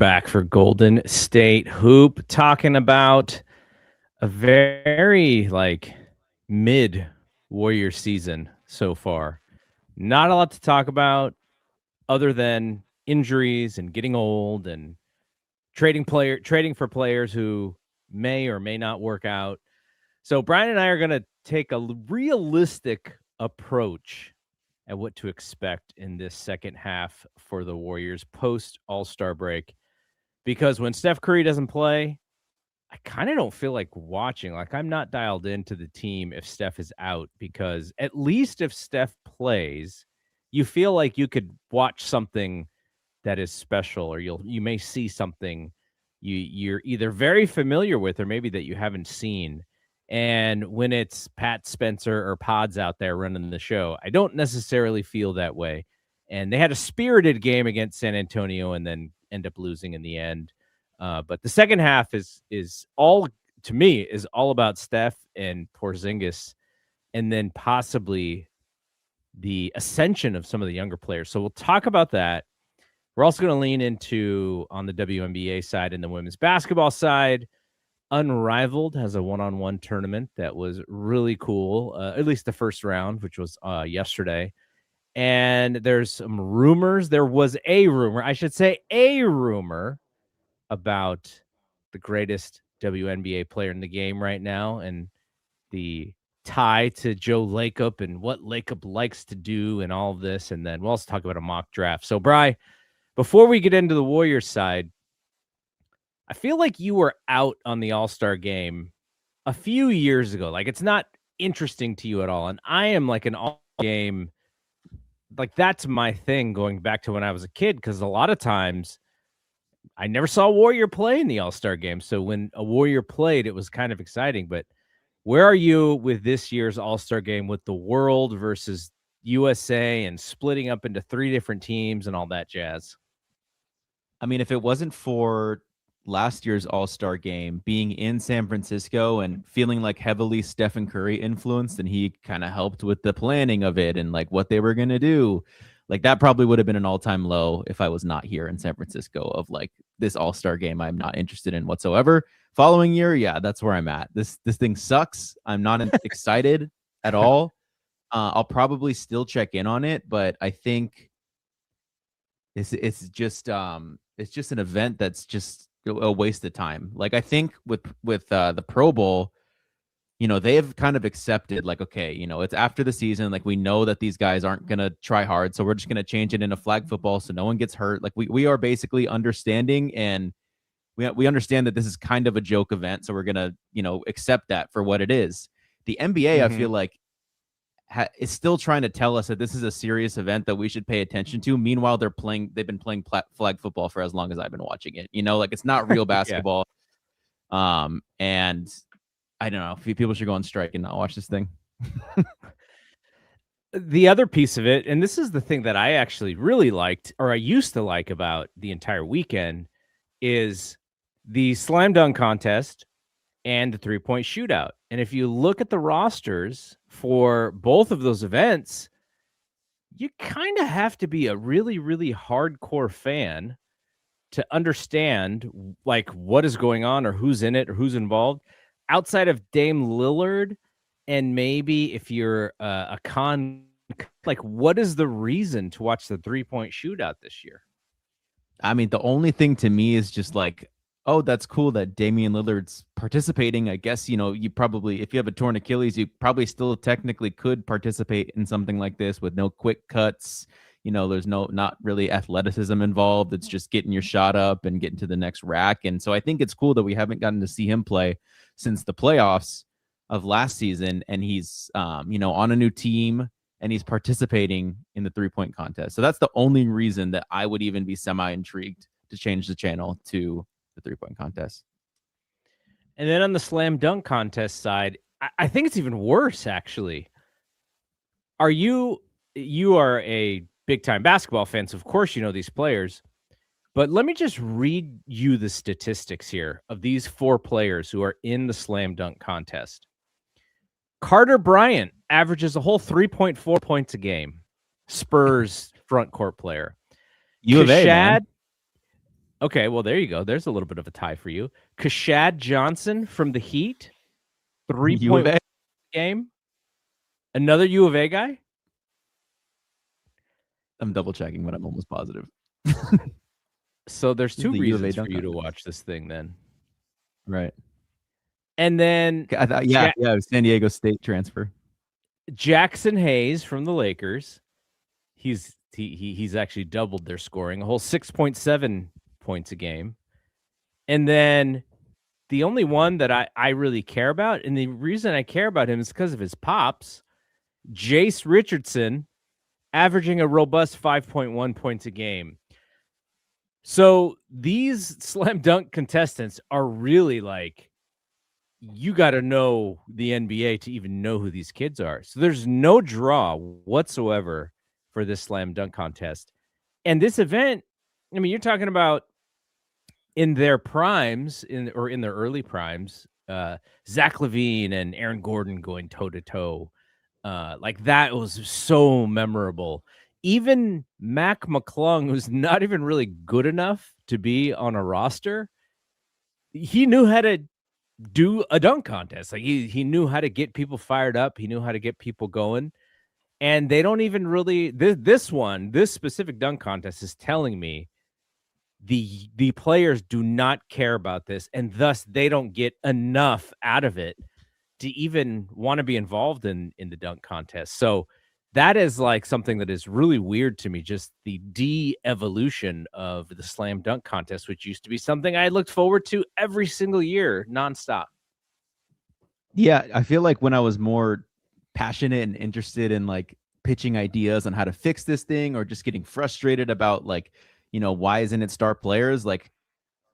back for Golden State Hoop, talking about a very mid Warrior season so far. Not a lot to talk about other than injuries and getting old and trading for players who may or may not work out. So Brian and I are going to take a realistic approach at what to expect in this second half for the Warriors post All-Star break. Because when Steph Curry doesn't play, I kind of don't feel like watching. Like, I'm not dialed into the team if Steph is out, because at least if Steph plays, you feel like you could watch something that is special, or you may see something you're either very familiar with or maybe that you haven't seen. And when it's Pat Spencer or Pods out there running the show, I don't necessarily feel that way. And they had a spirited game against San Antonio and then end up losing in the end. But the second half is all, to me, is all about Steph and Porzingis, and then possibly the ascension of some of the younger players. So we'll talk about that. We're also going to lean into, on the WNBA side and the women's basketball side, Unrivaled has a one-on-one tournament that was really cool, at least the first round, which was yesterday. And there's some rumors. There was a rumor, I should say a rumor, about the greatest WNBA player in the game right now and the tie to Joe Lacob and what Lacob likes to do and all of this. And then we'll also talk about a mock draft. So, Bri, before we get into the Warriors side, I feel like you were out on the All-Star game a few years ago. Like, it's not interesting to you at all. And I am like an All-Star game, like, that's my thing going back to when I was a kid, because a lot of times I never saw a Warrior play in the All-Star game. So when a Warrior played, it was kind of exciting. But where are you with this year's All-Star game with the World versus USA and splitting up into 3 different teams and all that jazz? I mean, if it wasn't for last year's All-Star game being in San Francisco and feeling like heavily Stephen Curry influenced, and he kind of helped with the planning of it and like what they were going to do, like that probably would have been an all-time low if I was not here in San Francisco, of like, this All-Star game I'm not interested in whatsoever. Following year, yeah, that's where I'm at. This thing sucks. I'm not excited at all. I'll probably still check in on it, but I think it's just an event that's just a waste of time. Like, I think with the Pro Bowl, you know, they have kind of accepted, like, okay, you know, it's after the season, like, we know that these guys aren't gonna try hard, so we're just gonna change it into flag football so no one gets hurt. Like, we are basically understanding, and we understand that this is kind of a joke event, so we're gonna, you know, accept that for what it is. The NBA, I feel like, is still trying to tell us that this is a serious event that we should pay attention to. Meanwhile, they've been playing flag football for as long as I've been watching it. You know, like, it's not real basketball. Yeah. And I don't know, people should go on strike and not watch this thing. The other piece of it, and this is the thing that I actually really liked, or I used to like, about the entire weekend, is the slam dunk contest and the 3-point shootout. And if you look at the rosters for both of those events, you kind of have to be a really, really hardcore fan to understand, like, what is going on or who's in it or who's involved, outside of Dame Lillard. And maybe if you're a con, like, what is the reason to watch the 3-point shootout this year? I mean, the only thing to me is just like, oh, that's cool that Damian Lillard's participating. I guess, you know, you probably, if you have a torn Achilles, you probably still technically could participate in something like this with no quick cuts. You know, there's not really athleticism involved. It's just getting your shot up and getting to the next rack. And so I think it's cool that we haven't gotten to see him play since the playoffs of last season. And he's, you know, on a new team, and he's participating in the 3-point contest. So that's the only reason that I would even be semi-intrigued to change the channel to the 3-point contest. And then on the slam dunk contest side, I think it's even worse, actually. You are a big-time basketball fan, so of course you know these players. But let me just read you the statistics here of these 4 players who are in the slam dunk contest. Carter Bryant averages a whole 3.4 points a game. Spurs front court player. U of A, man. Okay, well there you go. There's a little bit of a tie for you. Kashad Johnson from the Heat, U of 3-point A. game. Another U of A guy. I'm double checking, but I'm almost positive. So there's This is two the U of A reasons for dunk you to contest. watch this thing then. Right. And then I thought, yeah, it was San Diego State transfer. Jackson Hayes from the Lakers. He's actually doubled their scoring, a whole 6.7 points a game. And then the only one that I really care about, and the reason I care about him is because of his pops, Jace Richardson, averaging a robust 5.1 points a game. So these slam dunk contestants are really like, you got to know the NBA to even know who these kids are. So there's no draw whatsoever for this slam dunk contest. And this event, I mean, you're talking about in their primes, in their early primes, Zach LaVine and Aaron Gordon going toe to toe. Like that was so memorable. Even Mac McClung, who's not even really good enough to be on a roster, he knew how to do a dunk contest. Like he knew how to get people fired up. He knew how to get people going. And they don't even really this specific dunk contest is telling me the players do not care about this, and thus they don't get enough out of it to even want to be involved in the dunk contest. So that is like something that is really weird to me, just the de-evolution of the slam dunk contest, which used to be something I looked forward to every single year nonstop. Yeah, I feel like when I was more passionate and interested in like pitching ideas on how to fix this thing, or just getting frustrated about like, why isn't it star players? Like,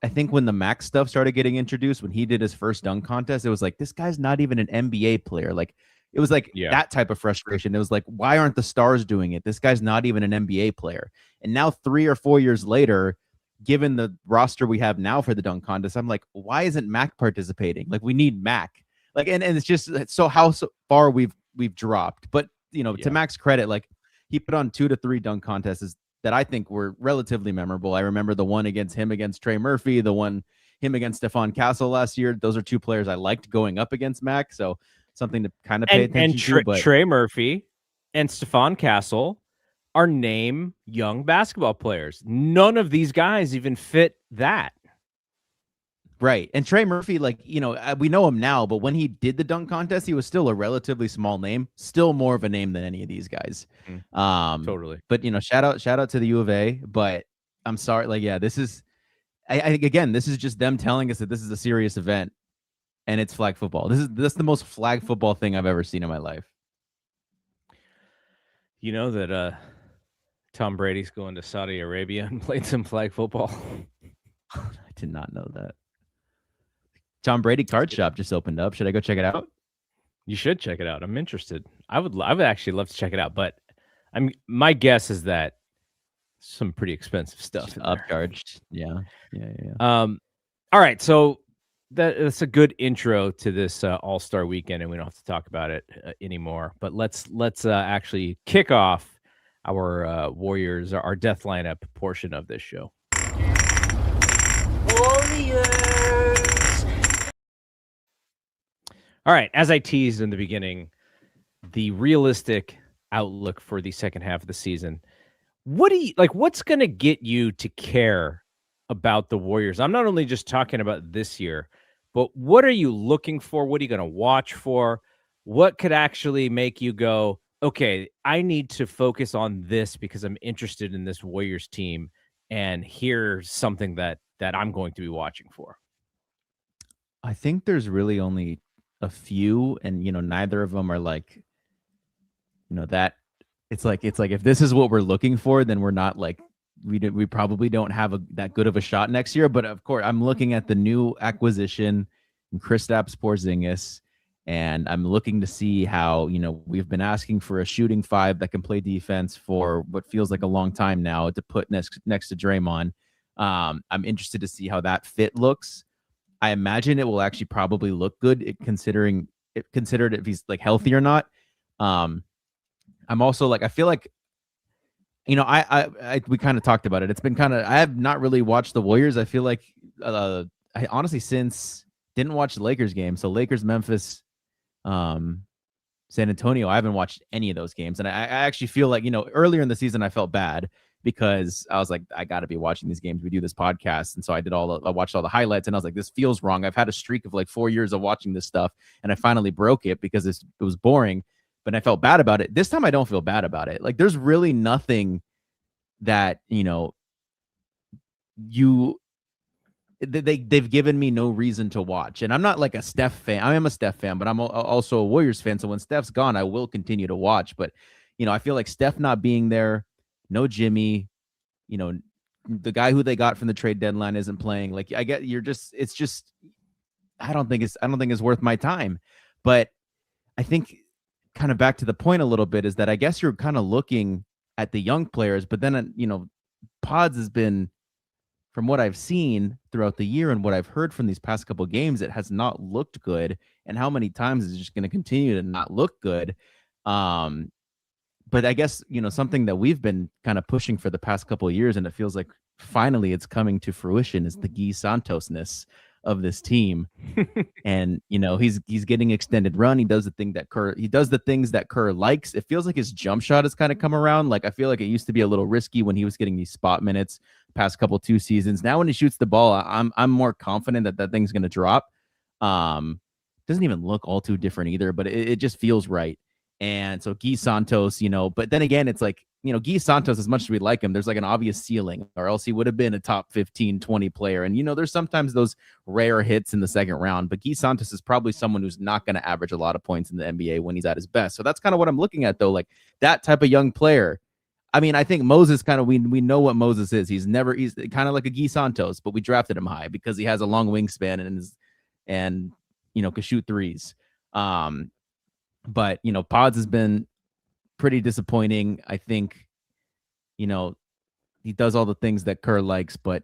I think when the Max stuff started getting introduced, when he did his first dunk contest, it was like, this guy's not even an NBA player. Like, it was like that type of frustration. It was like, why aren't the stars doing it? This guy's not even an NBA player. And now 3 or 4 years later, given the roster we have now for the dunk contest, I'm like, why isn't Mac participating? Like, we need Mac. Like, and it's just so how far we've dropped. But to Mac's credit, like he put on 2 to 3 dunk contests that I think were relatively memorable. I remember the one against Trey Murphy, the one him against Stephon Castle last year. Those are 2 players I liked going up against Mac. So something to kind of pay attention to. But Trey Murphy and Stephon Castle are name young basketball players. None of these guys even fit that. Right. And Trey Murphy, like, we know him now, but when he did the dunk contest, he was still a relatively small name, still more of a name than any of these guys. Totally. But, shout out to the U of A, but I'm sorry. Like, yeah, this is, I think, again, this is just them telling us that this is a serious event and it's flag football. This is the most flag football thing I've ever seen in my life. You know that Tom Brady's going to Saudi Arabia and playing some flag football? I did not know that. Tom Brady card shop just opened up. Should I go check it out? You should check it out. I'm interested. I would actually love to check it out, but my guess is that some pretty expensive stuff upcharged. Yeah. All right, so that's a good intro to this All-Star weekend, and we don't have to talk about it anymore. But let's actually kick off our Warriors, our death lineup portion of this show. Warriors. All right, as I teased in the beginning, the realistic outlook for the second half of the season. What do you like? What's going to get you to care about the Warriors? I'm not only just talking about this year, but what are you looking for? What are you going to watch for? What could actually make you go, okay, I need to focus on this because I'm interested in this Warriors team, and here's something that I'm going to be watching for? I think there's really only a few, and neither of them are like, that it's like if this is what we're looking for, then we're not like, we probably don't have that good of a shot next year. But of course, I'm looking at the new acquisition in Kristaps Porzingis, and I'm looking to see how, we've been asking for a shooting 5 that can play defense for what feels like a long time now to put next to Draymond. I'm interested to see how that fit looks. I imagine it will actually probably look good considered if he's like healthy or not. I'm also like, I feel like we kind of talked about it. It's been I have not really watched the Warriors. I feel like I honestly since didn't watch the Lakers game. So Lakers, Memphis, San Antonio, I haven't watched any of those games. And I actually feel like, earlier in the season, I felt bad because I was like, I got to be watching these games. We do this podcast. And so I watched all the highlights and I was like, this feels wrong. I've had a streak of like 4 years of watching this stuff. And I finally broke it because it was boring, but I felt bad about it. This time I don't feel bad about it. Like there's really nothing that, they've given me no reason to watch. And I'm not like a Steph fan. I am a Steph fan, but I'm also a Warriors fan. So when Steph's gone, I will continue to watch. But, I feel like Steph not being there, no Jimmy, the guy who they got from the trade deadline isn't playing. Like I get it's just, I don't think it's worth my time. But I think kind of back to the point a little bit is that I guess you're kind of looking at the young players, but then, Pods has been, from what I've seen throughout the year and what I've heard from these past couple of games, it has not looked good. And how many times is it just going to continue to not look good? But I guess, something that we've been kind of pushing for the past couple of years, and it feels like finally it's coming to fruition, is the Guy Santos-ness of this team. And, he's getting extended run. He does the things that Kerr likes. It feels like his jump shot has kind of come around. Like I feel like it used to be a little risky when he was getting these spot minutes past couple 2 seasons. Now when he shoots the ball, I'm more confident that thing's going to drop. Doesn't even look all too different either, but it just feels right. And so Guy Santos, but then again, it's like, Guy Santos, as much as we like him, there's like an obvious ceiling, or else he would have been a top 15, 20 player. And, there's sometimes those rare hits in the second round, but Guy Santos is probably someone who's not going to average a lot of points in the NBA when he's at his best. So that's kind of what I'm looking at, though. Like that type of young player. I mean, I think Moses we know what Moses is. He's kind of like a Guy Santos, but we drafted him high because he has a long wingspan and can shoot threes. But, Pods has been pretty disappointing. I think, he does all the things that Kerr likes, but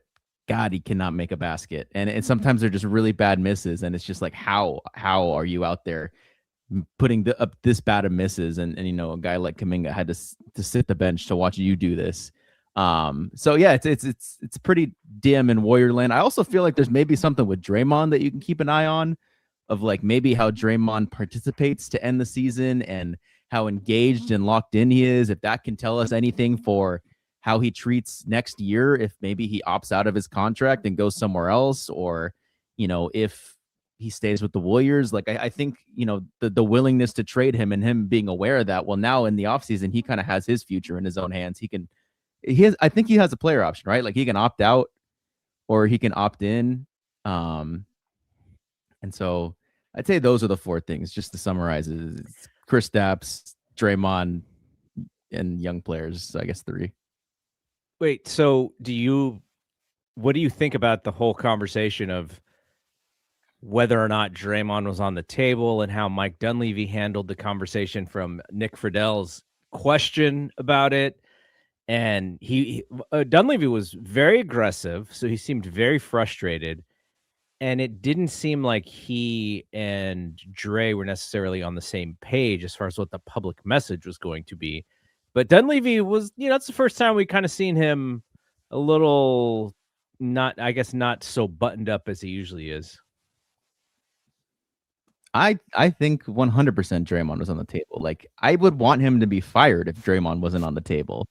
God, he cannot make a basket. And sometimes they're just really bad misses. And it's just like, how are you out there putting up this bad of misses? And a guy like Kuminga had to sit the bench to watch you do this. So yeah, it's pretty dim in Warriorland. I also feel like there's maybe something with Draymond that you can keep an eye on, of like maybe how Draymond participates to end the season and how engaged and locked in he is. If that can tell us anything for how he treats next year, if maybe he opts out of his contract and goes somewhere else, or, if he stays with the Warriors. Like I think, the willingness to trade him and him being aware of that. Well, now in the offseason, he kind of has his future in his own hands. I think he has a player option, right? Like he can opt out or he can opt in. And so I'd say those are the 4 things, just to summarize. It's Kristaps, Draymond, and young players. So I guess 3. Wait, so what do you think about the whole conversation of whether or not Draymond was on the table and how Mike Dunleavy handled the conversation from Nick Friedell's question about it? And Dunleavy was very aggressive, so he seemed very frustrated. And it didn't seem like he and Dre were necessarily on the same page as far as what the public message was going to be. But Dunleavy was, it's the first time we kind of seen him a not so buttoned up as he usually is. I think 100% Draymond was on the table. Like I would want him to be fired if Draymond wasn't on the table.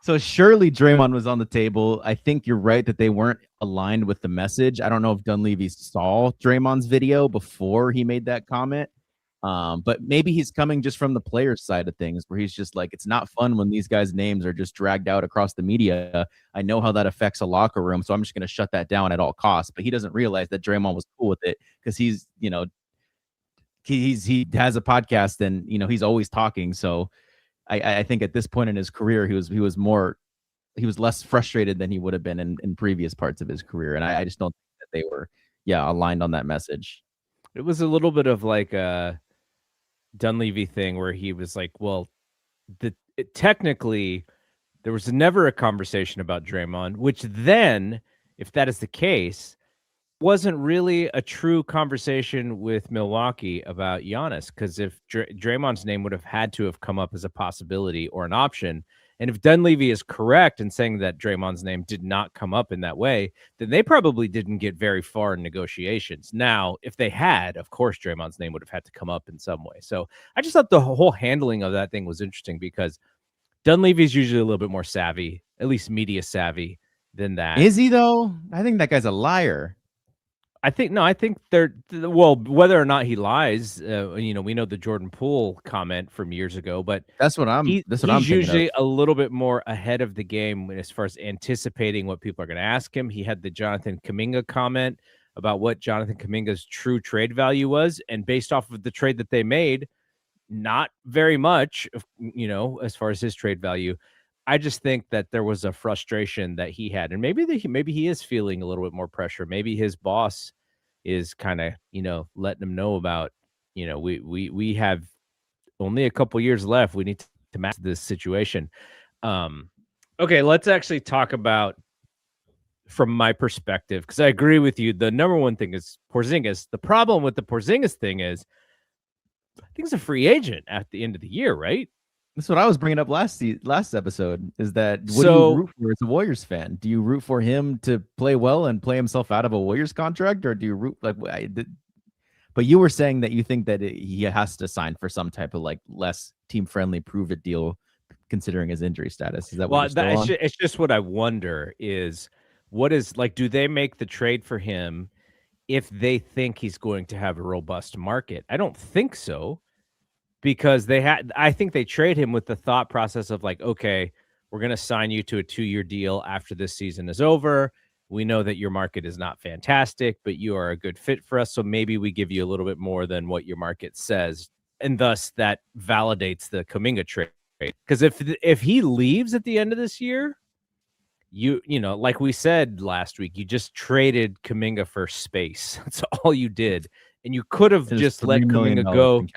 So surely Draymond was on the table. I think you're right that they weren't aligned with the message. I don't know if Dunleavy saw Draymond's video before he made that comment. But maybe he's coming just from the player's side of things, where he's just like, it's not fun when these guys' names are just dragged out across the media. I know how that affects a locker room, so I'm just going to shut that down at all costs. But he doesn't realize that Draymond was cool with it because he has a podcast and, he's always talking. So I think at this point in his career, he was less frustrated than he would have been in previous parts of his career. And I just don't think that they were, aligned on that message. It was a little bit of like a Dunleavy thing where he was like, well, technically there was never a conversation about Draymond, which then, if that is the case, wasn't really a true conversation with Milwaukee about Giannis, because if Draymond's name would have had to have come up as a possibility or an option, And if Dunleavy is correct in saying that Draymond's name did not come up in that way, then they probably didn't get very far in negotiations. Now, if they had, of course, Draymond's name would have had to come up in some way. So I just thought the whole handling of that thing was interesting because Dunleavy's usually a little bit more savvy, at least media savvy than that. Is he though? I think that guy's a liar. I think they're well, whether or not he lies, we know the Jordan Poole comment from years ago, but That's what I'm he's thinking of. usually a little bit more ahead of the game as far as anticipating what people are going to ask him. He had the Jonathan Kuminga comment about what Jonathan Kuminga's true trade value was, and based off of the trade that they made, not very much, as far as his trade value. I just think that there was a frustration that he had, and maybe he is feeling a little bit more pressure. Maybe his boss is kind of, letting him know about, we have only a couple years left. We need to match this situation. Okay, let's actually talk about from my perspective, because I agree with you. The number one thing is Porzingis. The problem with the Porzingis thing is, I think he's a free agent at the end of the year, right? That's what I was bringing up last episode. Is that what do you root for as a Warriors fan? Do you root for him to play well and play himself out of a Warriors contract, or do you root But you were saying that you think that he has to sign for some type of less team friendly prove it deal, considering his injury status. Is that what you're still on? It's just what I wonder is what is do they make the trade for him if they think he's going to have a robust market? I don't think so. Because I think they trade him with the thought process of okay, we're going to sign you to a 2-year deal after this season is over. We know that your market is not fantastic, but you are a good fit for us. So maybe we give you a little bit more than what your market says. And thus that validates the Kuminga trade. Because if he leaves at the end of this year, like we said last week, you just traded Kuminga for space. That's all you did. And you could have just let Kuminga go.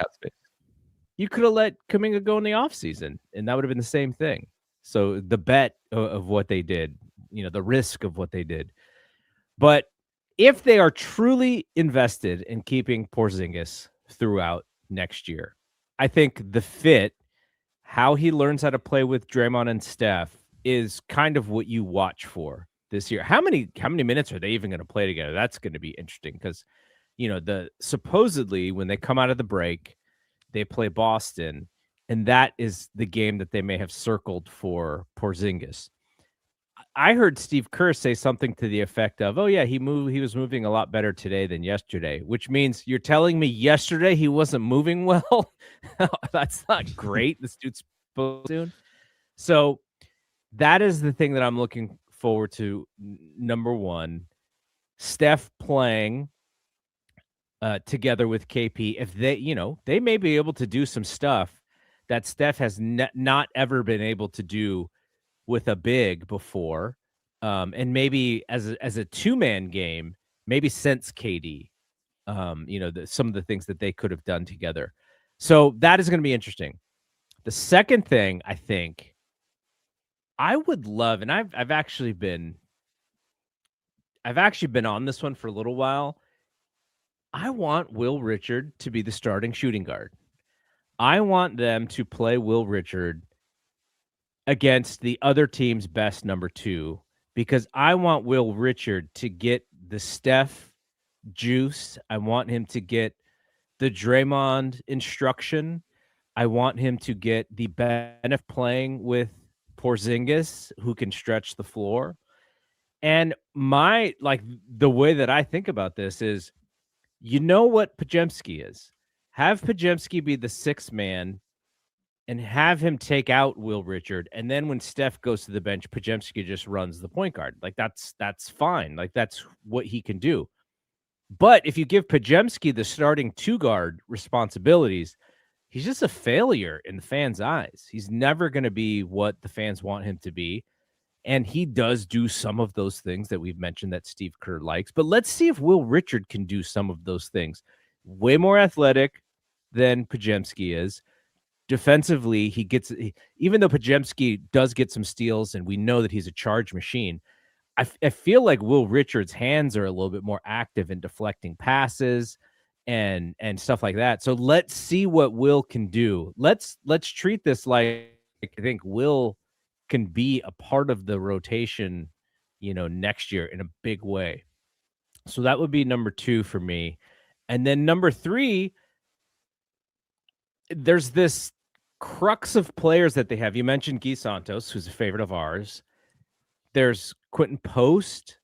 You could have let Kuminga go in the offseason, and that would have been the same thing. So the bet of what they did, the risk of what they did. But if they are truly invested in keeping Porzingis throughout next year, I think the fit, how he learns how to play with Draymond and Steph, is kind of what you watch for this year. How many minutes are they even going to play together? That's going to be interesting because, supposedly when they come out of the break, they play Boston, and that is the game that they may have circled for Porzingis. I heard Steve Kerr say something to the effect of, "Oh yeah, he was moving a lot better today than yesterday," which means you're telling me yesterday he wasn't moving well. That's not great. This dude's supposed to soon. So that is the thing that I'm looking forward to. Number one, Steph playing together with KP. If they may be able to do some stuff that Steph has not ever been able to do with a big before, and maybe as a 2-man game, maybe since KD, some of the things that they could have done together. So that is going to be interesting. The second thing I think I would love, and I've actually been on this one for a little while. I want Will Richard to be the starting shooting guard. I want them to play Will Richard against the other team's best number 2, because I want Will Richard to get the Steph juice. I want him to get the Draymond instruction. I want him to get the benefit playing with Porzingis, who can stretch the floor. And the way that I think about this is, what Podziemski is. Have Podziemski be the 6th man and have him take out Will Richard. And then when Steph goes to the bench, Podziemski just runs the point guard. That's fine. That's what he can do. But if you give Podziemski the starting 2 guard responsibilities, he's just a failure in the fans' eyes. He's never going to be what the fans want him to be. And he does do some of those things that we've mentioned that Steve Kerr likes. But let's see if Will Richard can do some of those things. Way more athletic than Podziemski is. Defensively, even though Podziemski does get some steals, and we know that he's a charge machine, I feel like Will Richard's hands are a little bit more active in deflecting passes and stuff like that. So let's see what Will can do. Let's treat this like I think Will can be a part of the rotation, next year in a big way. So that would be number 2 for me. And then number 3, there's this crux of players that they have. You mentioned Guy Santos, who's a favorite of ours. There's Quentin Post.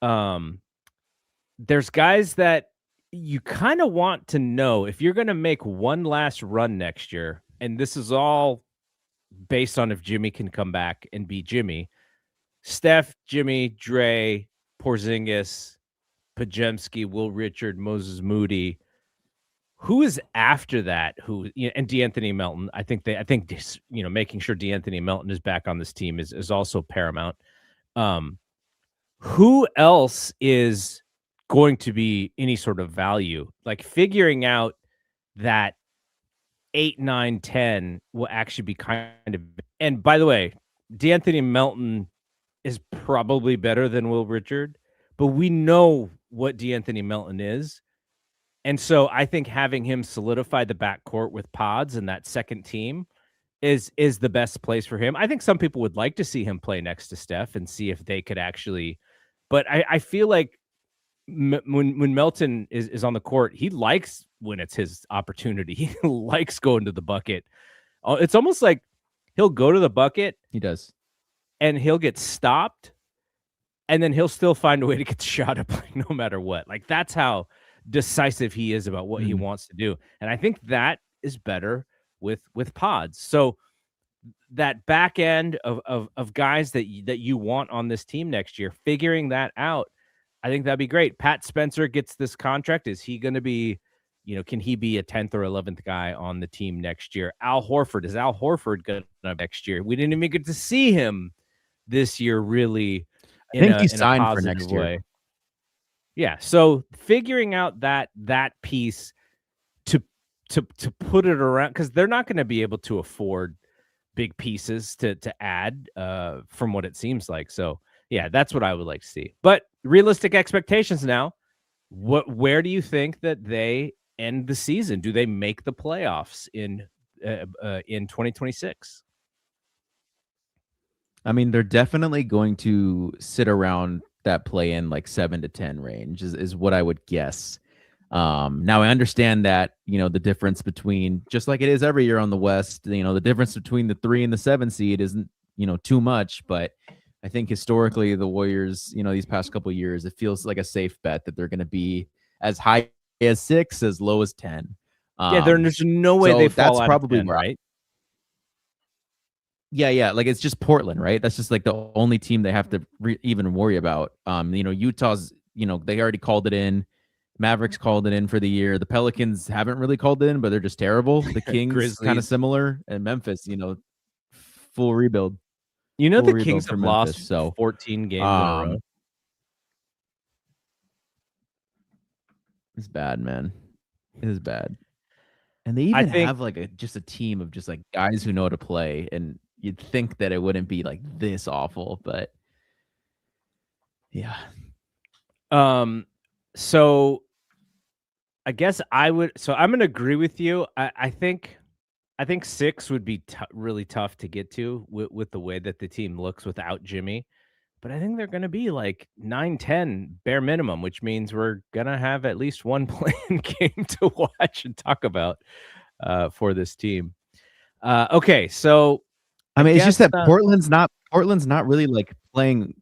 There's guys that you kind of want to know if you're going to make one last run next year, and this is all based on if Jimmy can come back and be Jimmy. Steph, Jimmy, Dre, Porzingis, Pajemski, Will Richard, Moses Moody. Who is after that? And DeAnthony Melton. I think making sure DeAnthony Melton is back on this team is also paramount. Who else is going to be any sort of value? Like figuring out that 8, 9, 10 will actually be kind of. And by the way, DeAnthony Melton is probably better than Will Richard, but we know what DeAnthony Melton is. And so I think having him solidify the backcourt with Pods and that second team is the best place for him. I think some people would like to see him play next to Steph and see if they could actually, but I feel like when Melton is on the court, he likes when it's his opportunity. He likes going to the bucket. It's almost like he'll go to the bucket. He does. And he'll get stopped, and then he'll still find a way to get the shot up no matter what. Like that's how decisive he is about what he wants to do. And I think that is better with Pods. So that back end of guys that you want on this team next year, figuring that out, I think that'd be great. Pat Spencer gets this contract. Is he going to be, can he be a 10th or 11th guy on the team next year? Al Horford, is Al Horford going to next year? We didn't even get to see him this year, really. I think he's signed for next year. Yeah. So figuring out that piece to put it around, because they're not going to be able to afford big pieces to add from what it seems like. So yeah, that's what I would like to see. But realistic expectations now. Where do you think that they end the season? Do they make the playoffs in 2026? I mean, they're definitely going to sit around that play in like 7 to 10 range is what I would guess. Now I understand that, the difference between, just like it is every year on the West, the difference between the 3 and the 7 seed isn't, too much, but I think historically the Warriors, these past couple of years, it feels like a safe bet that they're going to be as high as 6, as low as 10. There's no way they fall that's out probably of 10, right? Yeah. Like it's just Portland, right? That's just like the only team they have to even worry about. Utah's, they already called it in. Mavericks called it in for the year. The Pelicans haven't really called it in, but they're just terrible. The Kings kind of similar, and Memphis, full rebuild. The Kings have lost 14 games in a row. It's bad, man. It is bad. And they even have like just a team of just like guys who know how to play, and you'd think that it wouldn't be like this awful, but yeah. So I guess I'm going to agree with you. I think 6 would be really tough to get to with the way that the team looks without Jimmy. But I think they're going to be like 9, 10 bare minimum, which means we're going to have at least one playing game to watch and talk about for this team. Okay, so I mean, it's just that Portland's not really like playing,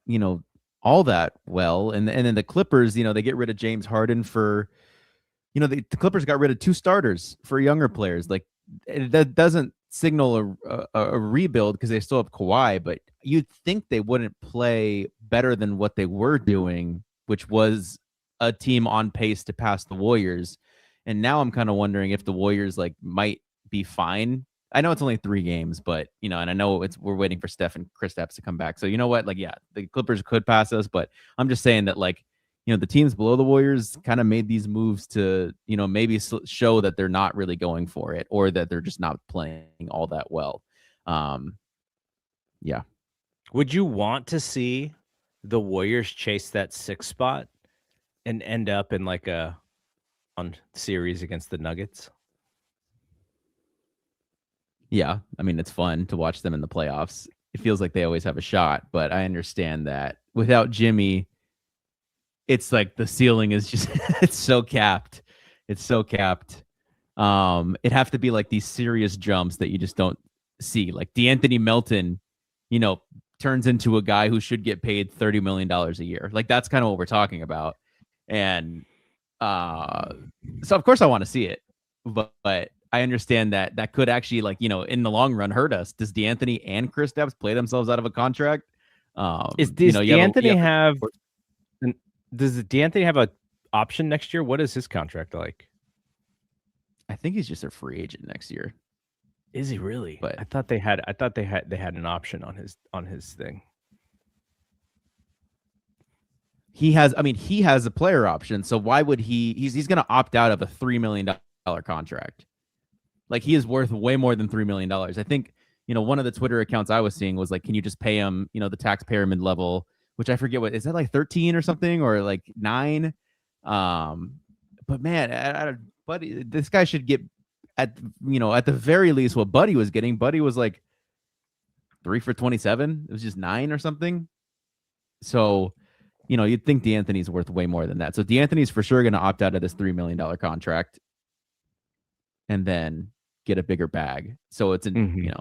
all that well. And then the Clippers, they get rid of James Harden for, the Clippers got rid of 2 starters for younger players. Like that doesn't signal a rebuild because they still have Kawhi, but you'd think they wouldn't play better than what they were doing, which was a team on pace to pass the Warriors. And now I'm kind of wondering if the Warriors like might be fine. I know it's only 3 games, but and I know we're waiting for Steph and Kristaps to come back. So you know what? Like, yeah, the Clippers could pass us, but I'm just saying that like, the teams below the Warriors kind of made these moves to, maybe show that they're not really going for it, or that they're just not playing all that well. Yeah. Would you want to see the Warriors chase that 6 spot and end up in like a series against the Nuggets? Yeah, I mean, it's fun to watch them in the playoffs. it feels like they always have a shot. But I understand that without Jimmy, it's like the ceiling is just it's so capped. It's so capped. It'd have to be like these serious jumps that you just don't see. Like DeAnthony Melton, turns into a guy who should get paid $30 million a year. Like that's kind of what we're talking about. And so of course I want to see it, but I understand that could actually in the long run hurt us. Does DeAnthony and Kristaps play themselves out of a contract? Does DeAnthony have a option next year? What is his contract like? I think he's just a free agent next year. Is he really? But I thought they had an option on his thing. He has a player option, so why would he's going to opt out of a $3 million contract? Like he is worth way more than $3 million. I think, one of the Twitter accounts I was seeing was like, can you just pay him, the tax pyramid level, which I forget what is that, like 13 or something, or like 9? But man, Buddy, this guy should get at the very least what Buddy was getting. Buddy was like 3 for 27. It was just 9 or something. So, you'd think DeAnthony's worth way more than that. So DeAnthony's for sure going to opt out of this $3 million contract and then get a bigger bag. So it's he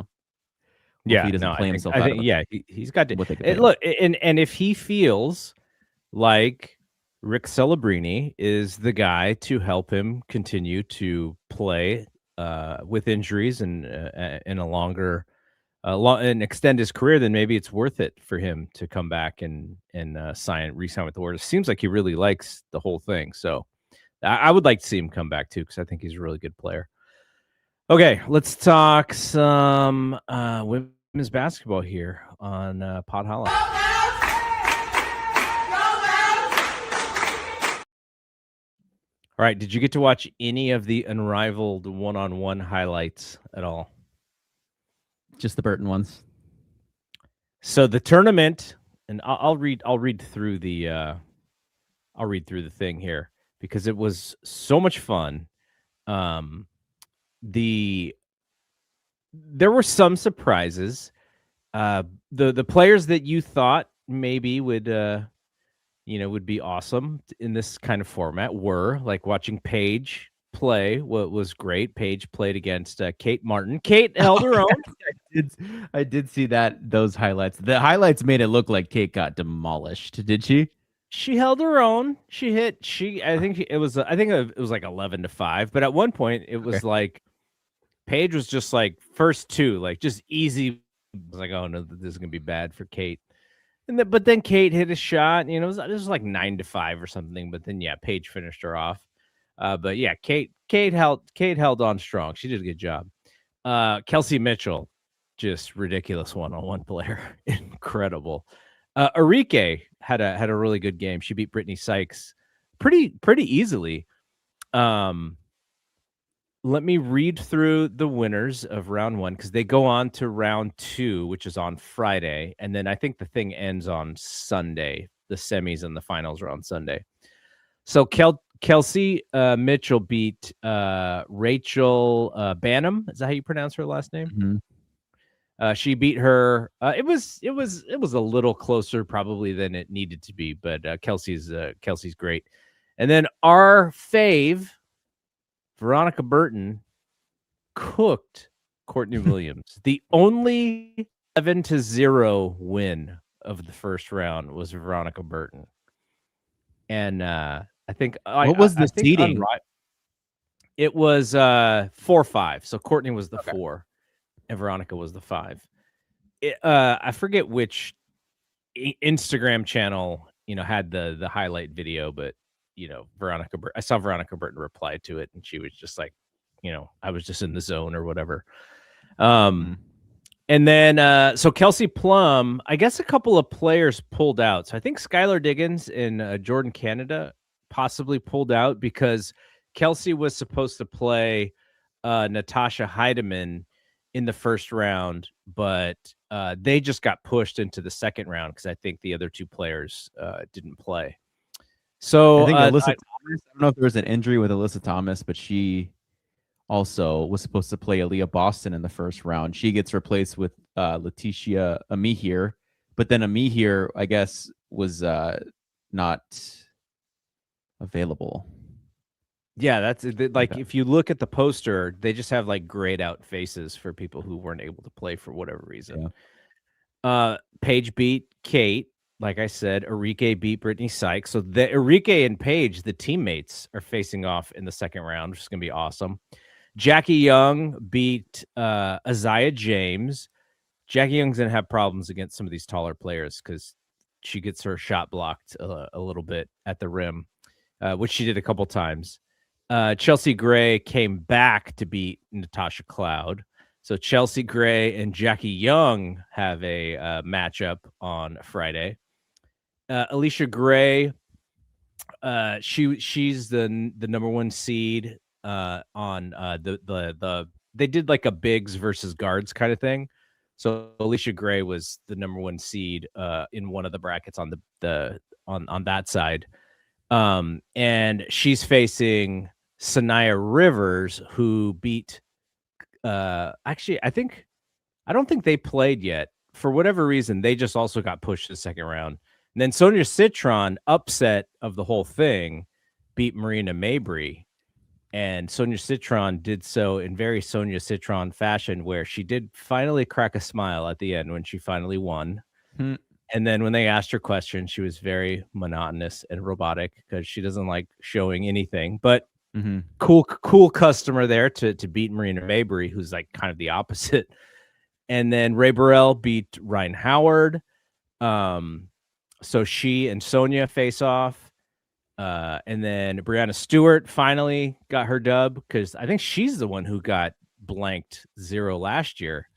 doesn't play himself out. He's got to look, and if he feels like Rick Celebrini is the guy to help him continue to play with injuries and in a longer and extend his career, then maybe it's worth it for him to come back and re-sign with the Warriors. It seems like he really likes the whole thing. So I would like to see him come back too, because I think he's a really good player. Okay, let's talk some women's basketball here on Pod Hollow. All right, did you get to watch any of the Unrivaled one-on-one highlights at all? Just the Burton ones. So the tournament, and I'll read through the thing here because it was so much fun. There were some surprises. The players that you thought maybe would would be awesome in this kind of format were like watching Paige play. What was great. Paige played against Kate Martin. Kate held her own. I did see those highlights. The highlights made it look like Kate got demolished. Did she? She held her own. I think it was like 11-5. But at one point it was like Paige was just like first two, like just easy. I was like, oh no, this is gonna be bad for Kate. But then Kate hit a shot. It was like 9-5 or something. But then Paige finished her off. But Kate held on strong. She did a good job. Kelsey Mitchell, just ridiculous one-on-one player, incredible. Arike had a really good game. She beat Brittany Sykes pretty easily. Let me read through the winners of round 1 because they go on to round 2, which is on Friday, and then I think the thing ends on Sunday. The semis and the finals are on Sunday. So Kelsey Mitchell beat Rachel Banham. Is that how you pronounce her last name? Mm-hmm. She beat her. It was a little closer probably than it needed to be, but Kelsey's great. And then our fave, Veronica Burton, cooked Courtney Williams. The only 7-0 win of the first round was Veronica Burton. And I think what was the seeding? It was 4-5. So Courtney was the 4, and Veronica was the 5. I forget which Instagram channel had the highlight video, but I saw Veronica Burton reply to it, and she was just like, I was just in the zone or whatever. And then so Kelsey Plum, I guess a couple of players pulled out. So I think Skylar Diggins and Jordan Canada possibly pulled out because Kelsey was supposed to play Natasha Heidemann in the first round, but they just got pushed into the second round because I think the other two players didn't play. So I think Alyssa Thomas, I don't know if there was an injury with Alyssa Thomas, but she also was supposed to play Aaliyah Boston in the first round. She gets replaced with Letitia Amihir, but then Amihir, I guess, was not available. Yeah, that's like Okay. if you look at the poster, they just have like grayed out faces for people who weren't able to play for whatever reason. Yeah. Paige beat Kate. Like I said, Enrique beat Brittany Sykes. So the Enrique and Paige, the teammates, are facing off in the second round, which is going to be awesome. Jackie Young beat Isaiah James. Jackie Young's going to have problems against some of these taller players because she gets her shot blocked a little bit at the rim, which she did a couple times. Chelsea Gray came back to beat Natasha Cloud. So Chelsea Gray and Jackie Young have a matchup on Friday. Alicia Gray, she's the number one seed on the they did like a bigs versus guards kind of thing. So Alicia Gray was the number one seed in one of the brackets on the on that side. And she's facing Sanaya Rivers, who beat actually I don't think they played yet. For whatever reason, they just also got pushed to the second round. And then Sonia Citron, upset of the whole thing, beat Marina Mabry. And Sonia Citron did so in very Sonia Citron fashion, where she did finally crack a smile at the end when she finally won. Hmm. And then when they asked her questions, she was very monotonous and robotic because she doesn't like showing anything. But Mm-hmm. cool customer there to beat Marina Mabry, who's like kind of the opposite. And then Ray Burrell beat Ryan Howard. So she and Sonia face off. And then Brianna Stewart finally got her dub because I think she's the one who got blanked 0 last year.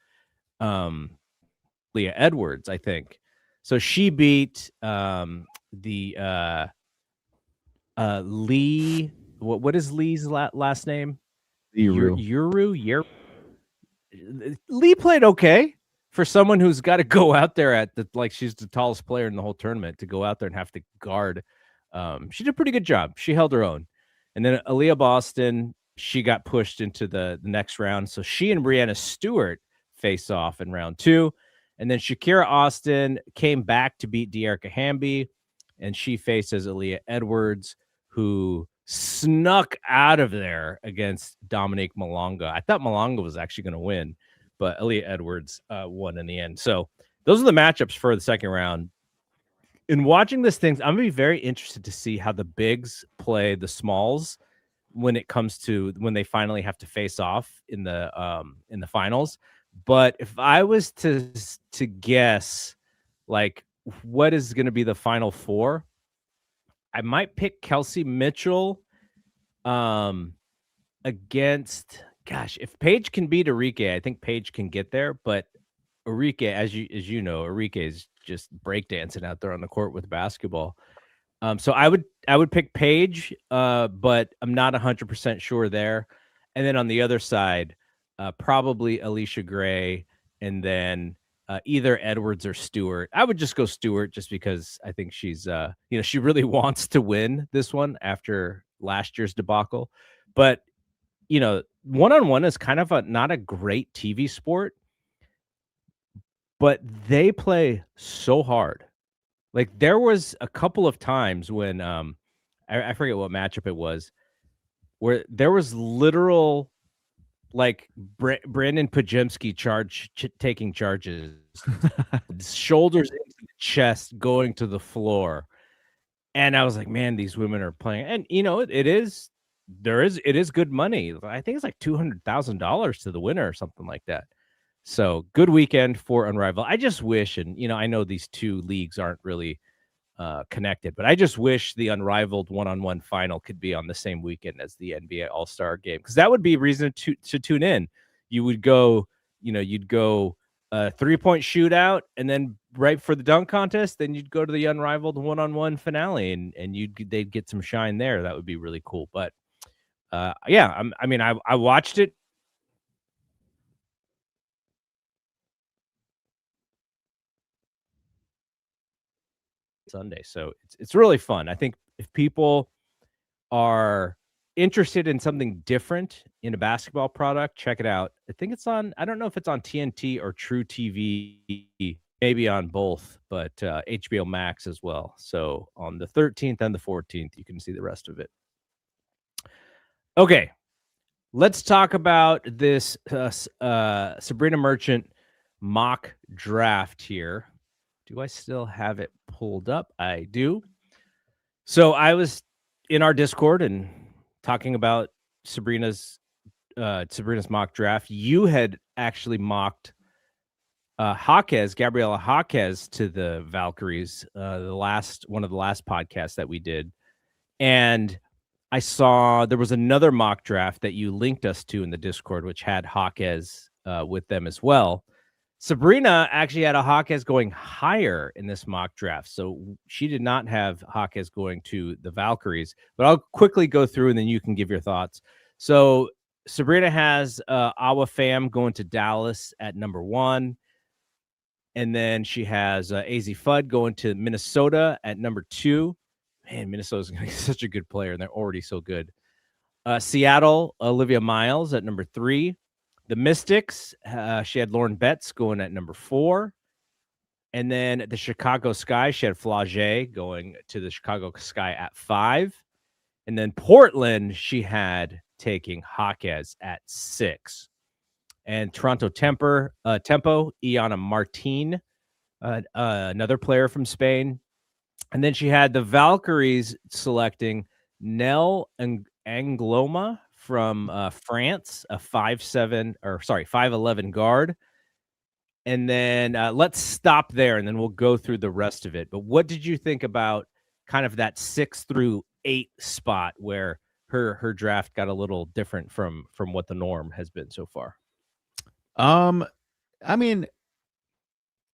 Leah Edwards, I think. So she beat the Lee. What is Lee's last name? Yuru. Lee played okay for someone who's got to go out there at like she's the tallest player in the whole tournament to go out there and have to guard. She did a pretty good job. She held her own. And then Aaliyah Boston, she got pushed into the next round. So she and Brianna Stewart face off in round 2. And then Shakira Austin came back to beat Dearica Hamby, and she faces Aaliyah Edwards, who snuck out of there against Dominique Malonga. I thought Malonga was actually going to win, but Aaliyah Edwards won in the end. So those are the matchups for the second round. In watching this thing, I'm going to be very interested to see how the bigs play the smalls when it comes to when they finally have to face off in the finals. But if I was to guess, like, what is going to be the final four, I might pick Kelsey Mitchell against, gosh, if Paige can beat Enrique, I think Paige can get there. But Enrique, as you know, Enrique is just breakdancing out there on the court with basketball. So I would pick Paige, but I'm not 100% sure there. And then on the other side, probably Alicia Gray, and then either Edwards or Stewart. I would just go Stewart just because I think she's, she really wants to win this one after last year's debacle. But, one-on-one is kind of not a great TV sport, but they play so hard. Like there was a couple of times when I forget what matchup it was, where there was literal like Brandon Pajemski taking charges, shoulders into the chest, going to the floor, and I was like, man, these women are playing, and it is good money. I think it's like $200,000 to the winner or something like that. So good weekend for Unrivaled. I just wish, and I know these two leagues aren't really connected, but I just wish the Unrivaled one-on-one final could be on the same weekend as the NBA All-Star game, because that would be a reason to tune in. You would go, you'd go 3-point shootout, and then right for the dunk contest, then you'd go to the Unrivaled one-on-one finale, and they'd get some shine there. That would be really cool. But yeah, I watched it. Sunday, so it's really fun. I think if people are interested in something different in a basketball product, check it out. I think it's on, I don't know if it's on TNT or True TV, maybe on both, but HBO Max as well. So on the 13th and the 14th, you can see the rest of it. Okay, let's talk about this Sabrina Merchant mock draft here. Do I still have it pulled up? I do. So I was in our Discord and talking about Sabrina's mock draft. You had actually mocked Gabriela Jaquez to the Valkyries, one of the last podcasts that we did. And I saw there was another mock draft that you linked us to in the Discord, which had Jaquez with them as well. Sabrina actually had a Jaquez going higher in this mock draft. So she did not have Jaquez going to the Valkyries, but I'll quickly go through and then you can give your thoughts. So Sabrina has Awa Pham going to Dallas at number 1. And then she has AZ Fudd going to Minnesota at number 2. Man, Minnesota's going to be such a good player, and they're already so good. Seattle, Olivia Miles at number 3. The Mystics, she had Lauren Betts going at number 4. And then the Chicago Sky, she had Flau'jae going to the Chicago Sky at 5. And then Portland, she had taking Jaquez at 6. And Toronto Tempo, Iana Martin, another player from Spain. And then she had the Valkyries selecting Nell Angloma from France, a 5'11" guard. And then let's stop there, and then we'll go through the rest of it. But what did you think about kind of that 6 through 8 spot where her draft got a little different from what the norm has been so far? I mean,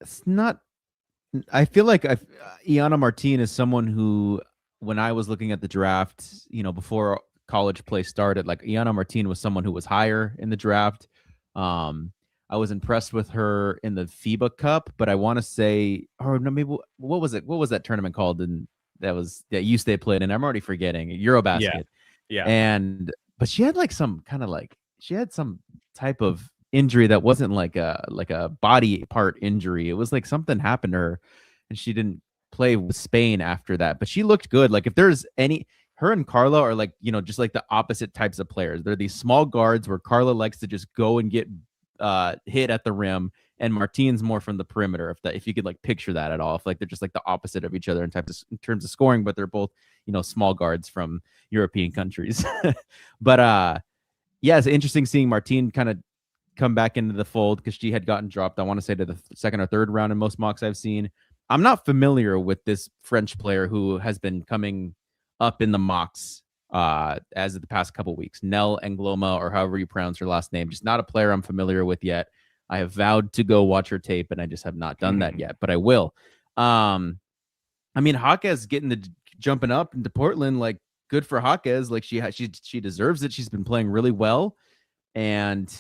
it's not. I feel like Iana Martin is someone who, when I was looking at the draft, before college play started, like Iana Martin was someone who was higher in the draft. I was impressed with her in the FIBA Cup, but I want to say, or no, maybe what was it? What was that tournament called? And that USTA played, and I'm already forgetting. Eurobasket. Yeah. But she had some type of injury that wasn't like a body part injury. It was like something happened to her, and she didn't play with Spain after that. But she looked good. Like if there's her and Carla are just like the opposite types of players. They're these small guards where Carla likes to just go and get hit at the rim, and Martine's more from the perimeter. If you could picture that at all, if they're just the opposite of each other in terms of scoring, but they're both small guards from European countries. But yeah, it's interesting seeing Martine kind of come back into the fold because she had gotten dropped, I want to say, to the second or third round in most mocks I've seen. I'm not familiar with this French player who has been coming up in the mocks as of the past couple weeks. Nell Angloma, or however you pronounce her last name, just not a player I'm familiar with yet. I have vowed to go watch her tape, and I just have not done that yet, but I will. I mean, Jaquez jumping up into Portland, good for Jaquez. She deserves it. She's been playing really well. And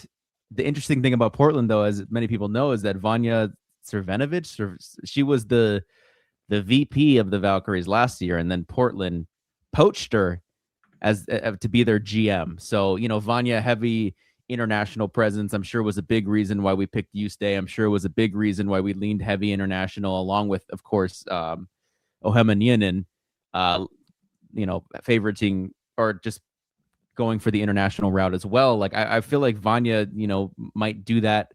the interesting thing about Portland, though, as many people know, is that Vanya Crvenovic, she was the VP of the Valkyries last year, and then Portland poached her as to be their GM. So, Vanya, heavy international presence, I'm sure was a big reason why we picked USTA. I'm sure it was a big reason why we leaned heavy international, along with, of course, Ohema Nienen, favoriting or just going for the international route as well. I feel like Vanya, might do that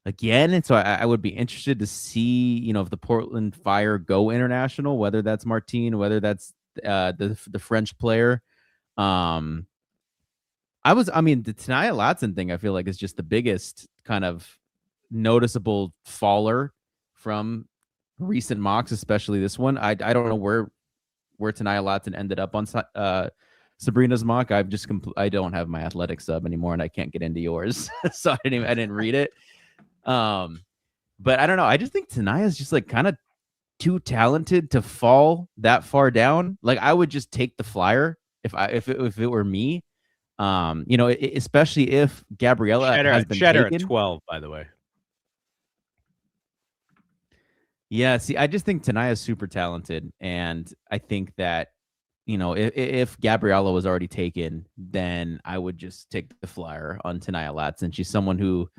again. And so I would be interested to see, if the Portland Fire go international, whether that's Martine, whether that's the French player. The Tenaya Latson thing, I feel like, is just the biggest kind of noticeable faller from recent mocks, especially this one. I don't know where Tenaya Latson ended up on Sabrina's mock. I don't have my athletic sub anymore, and I can't get into yours, so I didn't read it. But I don't know. I just think Tenaya's just kind of too talented to fall that far down. I would just take the flyer if it were me. Especially if Gabriella has been taken at 12, by the way. Yeah, see, I just think Tenaya is super talented, and I think that if Gabriella was already taken, then I would just take the flyer on Tenaya Latz, and she's someone who,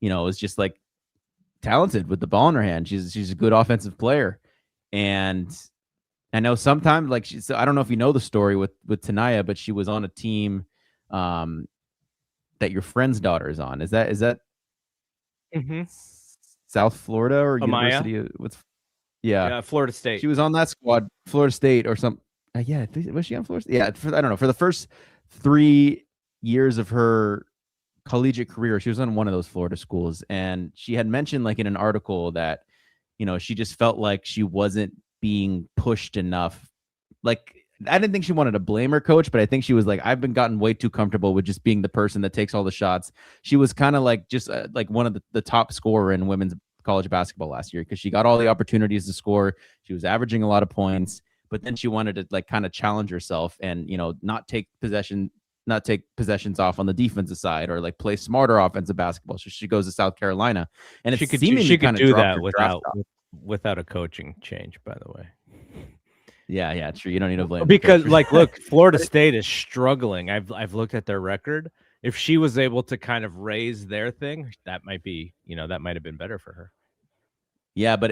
is just like talented with the ball in her hand. She's a good offensive player, and I know sometimes like I don't know if you know the story with Tenaya, but she was on a team that your friend's daughter is on. Is that Mm-hmm. South Florida or Amaya? University? Yeah, Florida State. she was on that squad, Florida State or some. Yeah, was she on Florida State? Yeah, I don't know. For the first 3 years of her collegiate career, she was on one of those Florida schools, and she had mentioned like in an article that she just felt like she wasn't being pushed enough. Like I didn't think she wanted to blame her coach, but I think she was like, I've been gotten way too comfortable with just being the person that takes all the shots. She was kind of like just like one of the top scorer in women's college basketball last year because she got all the opportunities to score. She was averaging a lot of points, but then she wanted to like kind of challenge herself and not take possessions off on the defensive side or like play smarter offensive basketball. So she goes to South Carolina, and She it's could seemingly kind of do dropped that her draft without a coaching change, by the way. Yeah, true. You don't need to blame because like look, Florida State is struggling. I've looked at their record. If she was able to kind of raise their thing, that might be, that might have been better for her. Yeah, but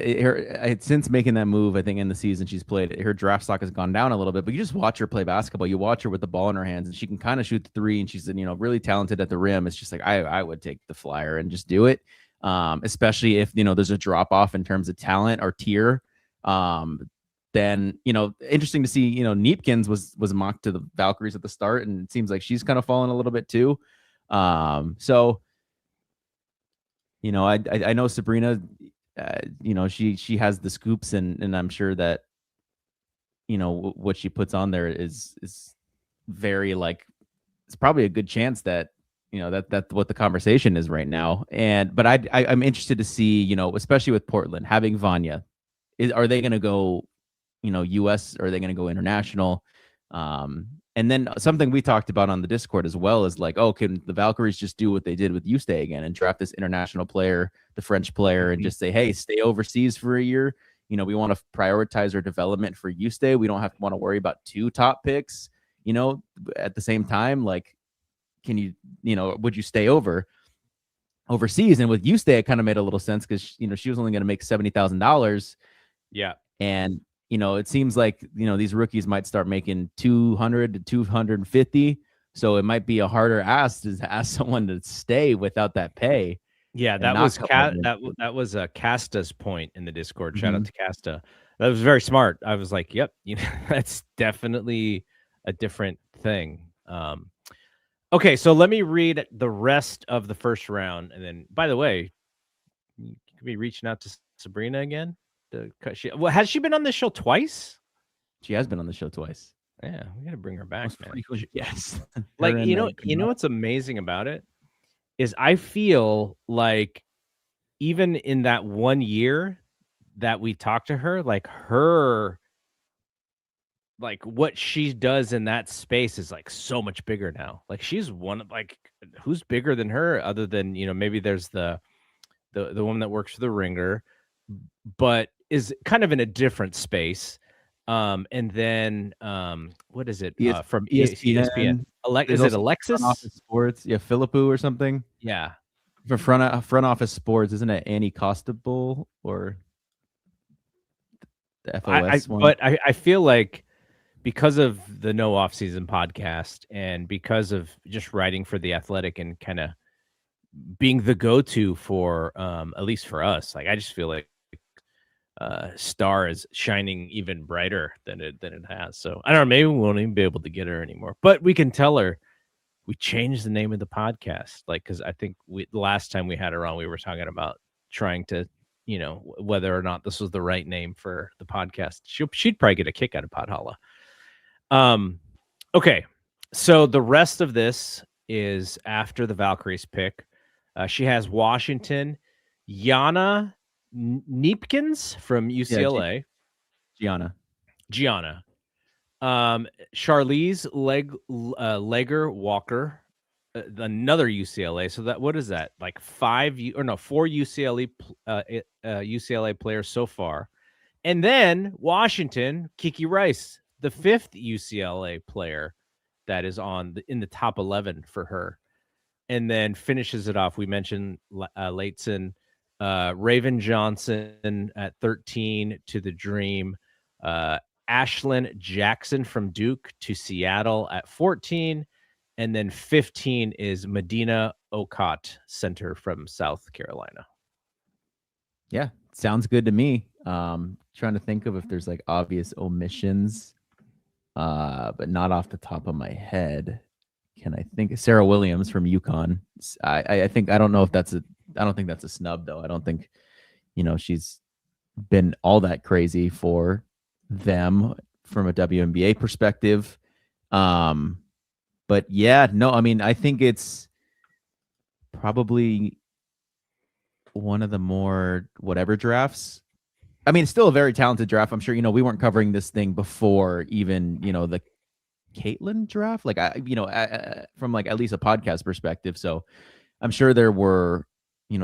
since making that move, I think in the season she's played, her draft stock has gone down a little bit. But you just watch her play basketball. You watch her with the ball in her hands, and she can kind of shoot the three, and she's really talented at the rim. It's just like I would take the flyer and just do it, especially if there's a drop off in terms of talent or tier. Then interesting to see. Neepkins was mocked to the Valkyries at the start, and it seems like she's kind of fallen a little bit too. So I know Sabrina. She has the scoops, and I'm sure that what she puts on there is very like it's probably a good chance that that's what the conversation is right now. But I'm interested to see especially with Portland having Vanya, are they going to go US or are they going to go international? And then something we talked about on the Discord as well is like, oh, can the Valkyries just do what they did with Ustay again and draft this international player, the French player, and just say, hey, stay overseas for a year. We want to prioritize our development for Ustay. We don't want to worry about 2 top picks, at the same time. Like, can you, would you stay overseas? And with Ustay, it kind of made a little sense because, she was only going to make $70,000. Yeah. And it seems like these rookies might start making 200 to 250, so it might be a harder ask to ask someone to stay without that pay. Yeah, that was Casta's point in the Discord. Shout out to Casta. That was very smart. I was like, yep, that's definitely a different thing. Okay, so let me read the rest of the first round, and then by the way, you could be reaching out to Sabrina again. Has she been on this show twice? She has been on the show twice. Yeah, we got to bring her back, man. Yes. Like, what's amazing about it is I feel like even in that 1 year that we talked to her, like what she does in that space is like so much bigger now. Like she's one of like, who's bigger than her other than, maybe there's the woman that works for the Ringer, but is kind of in a different space. And then what is it from ESPN? Is it Alexis? Front Office Sports, yeah, Philippou or something. Yeah, for front office sports, isn't it Annie Costabile or the FOS one? But I feel like because of the No Off Season podcast and because of just writing for The Athletic and kind of being the go-to for at least for us, like I just feel like Star is shining even brighter than it has. So I don't know, maybe we won't even be able to get her anymore, but we can tell her we changed the name of the podcast. Like, because I think the last time we had her on, we were talking about trying to, whether or not this was the right name for the podcast. She'd probably get a kick out of Pod Holla. Okay, so the rest of this is after the Valkyries pick. She has Washington, Yana Neepkins from UCLA. Gianna. Charlize Legger Walker, another UCLA. So that, what is that? Like 4 UCLA players so far. And then Washington, Kiki Rice, the fifth UCLA player that is in the top 11 for her, and then finishes it off. We mentioned Leighton, Raven Johnson at 13 to the Dream, Ashlyn Jackson from Duke to Seattle at 14, and then 15 is Medina Okot, center from South Carolina. Yeah, sounds good to me. Trying to think of if there's like obvious omissions, but not off the top of my head. Can I think Sarah Williams from UConn? I think I don't know if that's a I don't think that's a snub though. I don't think she's been all that crazy for them from a WNBA perspective. But yeah, no, I mean I think it's probably one of the more whatever drafts. I mean, it's still a very talented draft. I'm sure, we weren't covering this thing before even, the Caitlin draft, like from like at least a podcast perspective. So I'm sure there were,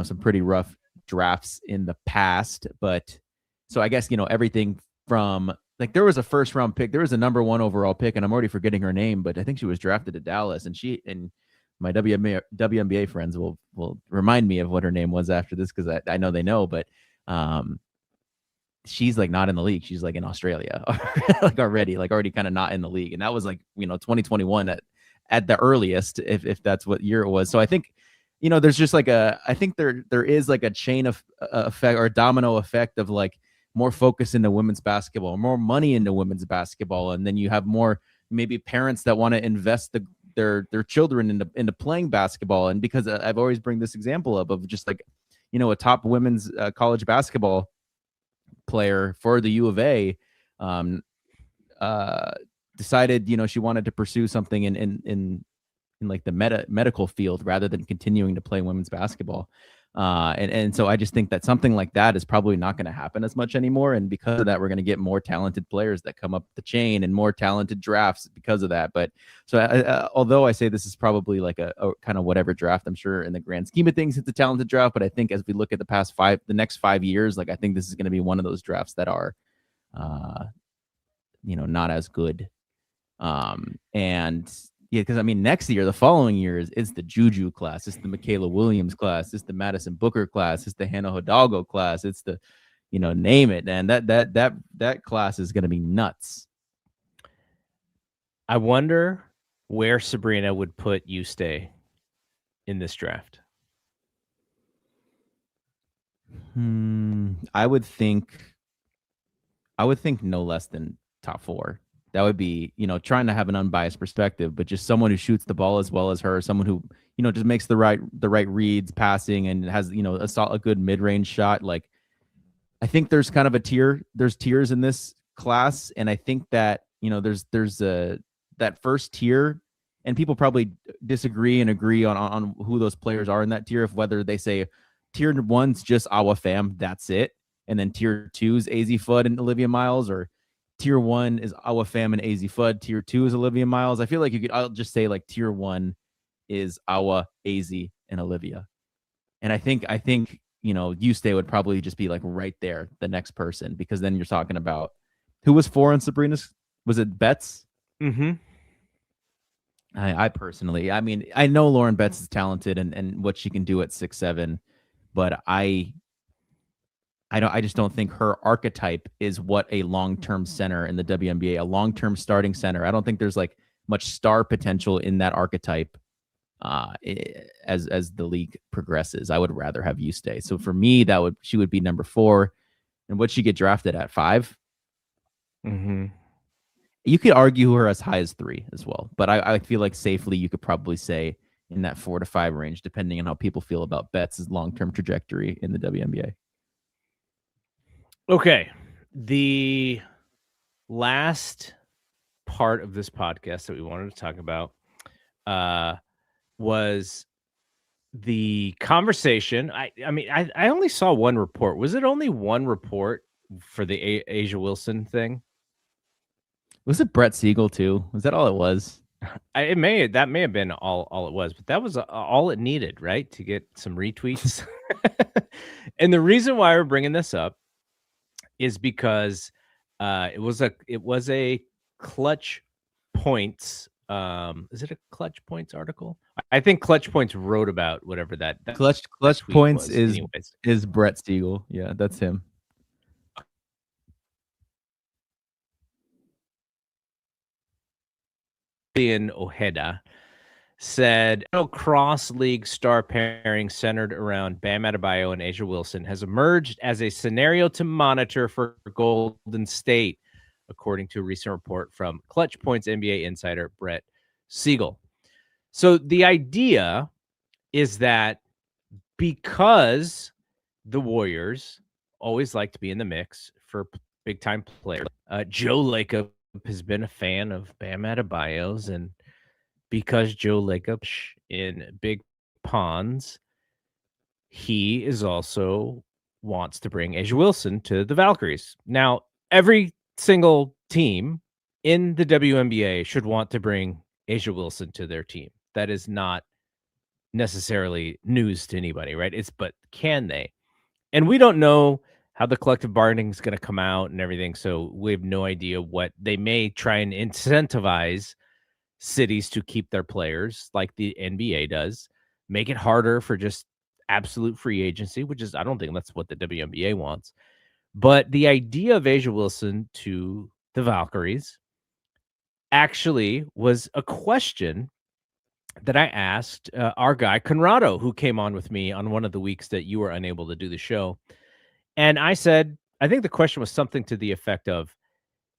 some pretty rough drafts in the past, but so I guess, everything from like there was a first round pick, there was a number 1 overall pick, and I'm already forgetting her name, but I think she was drafted to Dallas, and my WNBA friends will remind me of what her name was after this because I know they know, but she's like not in the league. She's like in Australia, like already kind of not in the league. And that was like, 2021 at the earliest, if that's what year it was. So I think, there's just like I think there is like a chain of effect or a domino effect of like more focus into women's basketball, more money into women's basketball. And then you have more maybe parents that want to invest their children into playing basketball. And because I've always bring this example up of just like, a top women's college basketball player for the U of A decided she wanted to pursue something in like the medical field rather than continuing to play women's basketball, and so I just think that something like that is probably not going to happen as much anymore, and because of that we're going to get more talented players that come up the chain and more talented drafts because of that. But so although I say this is probably like a kind of whatever draft, I'm sure in the grand scheme of things it's a talented draft, but I think as we look at the next 5 years, like I think this is going to be one of those drafts that are not as good, and yeah, because I mean, next year, the following year is the Juju class, it's the Michaela Williams class, it's the Madison Booker class, it's the Hannah Hidalgo class, it's the, name it, and that class is going to be nuts. I wonder where Sabrina would put Ustay in this draft. I would think no less than top 4. That would be, trying to have an unbiased perspective, but just someone who shoots the ball as well as her, someone who, just makes the right reads, passing, and has, a good mid-range shot. Like, I think there's kind of there's tiers in this class, and I think that, there's that first tier, and people probably disagree and agree on who those players are in that tier, of whether they say tier 1's just Awa Pham, that's it, and then tier 2's AZ Fudd and Olivia Miles, or tier 1 is Awa Pham and AZ Fudd. Tier 2 is Olivia Miles. I feel like I'll just say like tier 1 is Awa, AZ, and Olivia. And I think Ustay would probably just be like right there, the next person, because then you're talking about who was 4 on Sabrina's. Was it Betts? Mm-hmm. I personally, I mean, I know Lauren Betts is talented and what she can do at 6'7", but I just don't think her archetype is what a long-term center in the WNBA, a long-term starting center. I don't think there's like much star potential in that archetype as the league progresses. I would rather have Ustay. So for me, she would be number 4. And would she get drafted at 5? Mm-hmm. You could argue her as high as 3 as well, but I feel like safely you could probably say in that 4 to 5 range, depending on how people feel about Betts' long-term trajectory in the WNBA. Okay. The last part of this podcast that we wanted to talk about was the conversation. I mean, I only saw one report. Was it only one report for the Asia Wilson thing? Was it Brett Siegel too? Was that all it was? That may have been all it was, but that was all it needed, right? To get some retweets. And the reason why we're bringing this up is because it was a Clutch Points. Is it a Clutch Points article? I think Clutch Points wrote about whatever that Clutch tweet Points was. Anyways, is Brett Siegel. Yeah, that's him. Ian Ojeda said, no cross-league star pairing centered around Bam Adebayo and Asia Wilson has emerged as a scenario to monitor for Golden State, according to a recent report from Clutch Points NBA insider Brett Siegel. So the idea is that because the Warriors always like to be in the mix for big-time players, Joe Lacob has been a fan of Bam Adebayo's, and because Joe Lacob in big ponds, he is also wants to bring Asia Wilson to the Valkyries. Now, every single team in the WNBA should want to bring Asia Wilson to their team. That is not necessarily news to anybody, right? But can they? And we don't know how the collective bargaining is going to come out and everything. So we have no idea what they may try and incentivize cities to keep their players like the NBA does, make it harder for just absolute free agency, which is, I don't think that's what the WNBA wants. But the idea of Asia Wilson to the Valkyries actually was a question that I asked our guy, Conrado, who came on with me on one of the weeks that you were unable to do the show. And I said, I think the question was something to the effect of,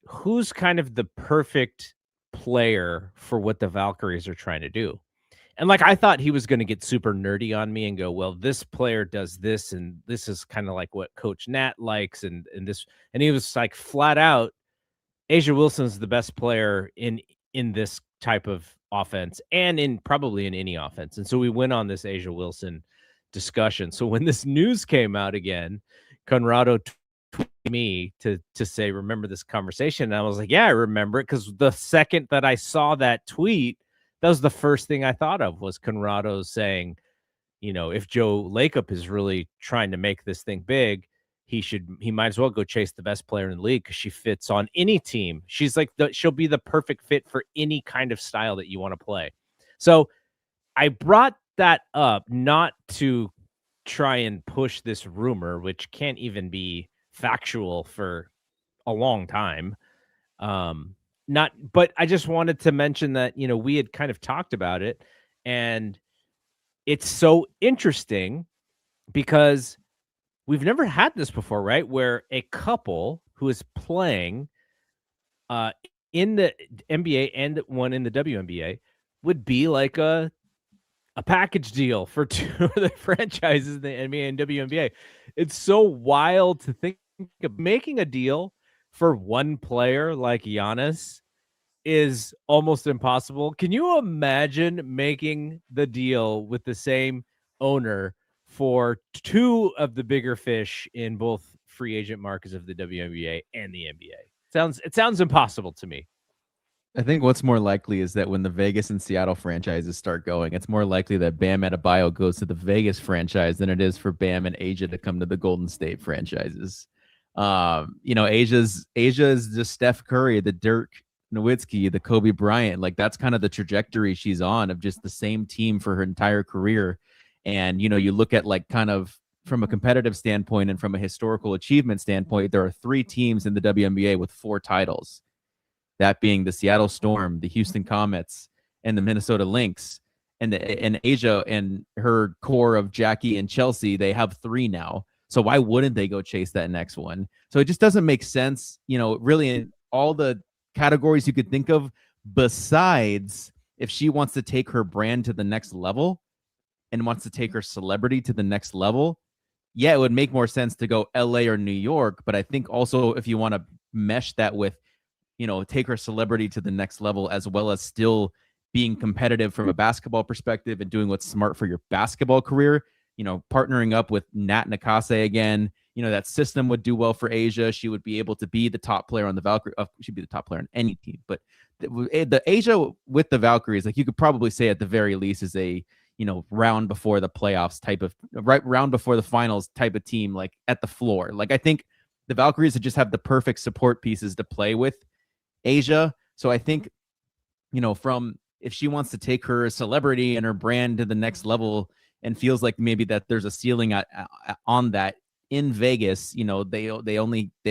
who's kind of the perfect player for what the Valkyries are trying to do? And like, I thought he was going to get super nerdy on me and go, well, this player does this, and this is kind of like what Coach Nat likes, and this, and he was like flat out, Asia Wilson's the best player in this type of offense and in probably in any offense. And so we went on this Asia Wilson discussion. So when this news came out again, Conrado tweeted me to say, remember this conversation? And I was like, yeah, I remember it, because the second that I saw that tweet, that was the first thing I thought of, was Conrado saying, you know, if Joe Lacob is really trying to make this thing big, he might as well go chase the best player in the league, because she fits on any team. She's like she'll be the perfect fit for any kind of style that you want to play. So I brought that up not to try and push this rumor, which can't even be factual for a long time. But I just wanted to mention that, you know, we had kind of talked about it, and it's so interesting because we've never had this before, right? Where a couple who is playing in the NBA and one in the WNBA would be like a package deal for two of the franchises in the NBA and WNBA. It's so wild to think of making a deal for one player like Giannis is almost impossible. Can you imagine making the deal with the same owner for two of the bigger fish in both free agent markets of the WNBA and the NBA? It sounds impossible to me. I think what's more likely is that when the Vegas and Seattle franchises start going, it's more likely that Bam Adebayo goes to the Vegas franchise than it is for Bam and Asia to come to the Golden State franchises. You know, Asia's the Steph Curry, the Dirk Nowitzki, the Kobe Bryant. Like, that's kind of the trajectory she's on, of just the same team for her entire career. And, you know, you look at, like, kind of from a competitive standpoint and from a historical achievement standpoint, there are three teams in the WNBA with 4 titles. That being the Seattle Storm, the Houston Comets, and the Minnesota Lynx. And Asia and her core of Jackie and Chelsea, they have 3 now. So why wouldn't they go chase that next one? So it just doesn't make sense, you know, really, in all the categories you could think of, besides if she wants to take her brand to the next level and wants to take her celebrity to the next level. Yeah, it would make more sense to go LA or New York. But I think also, if you want to mesh that with, you know, take her celebrity to the next level, as well as still being competitive from a basketball perspective and doing what's smart for your basketball career, you know, partnering up with Nat Nakase again, you know, that system would do well for Asia. She would be able to be the top player on the Valkyrie. She'd be the top player on any team. But the Asia with the Valkyries, like, you could probably say at the very least, is a, you know, round before the playoffs type of, right, round before the finals type of team, like at the floor. Like, I think the Valkyries would just have the perfect support pieces to play with Asia, So I think, from if she wants to take her celebrity and her brand to the next level and feels like maybe that there's a ceiling on that in Vegas, they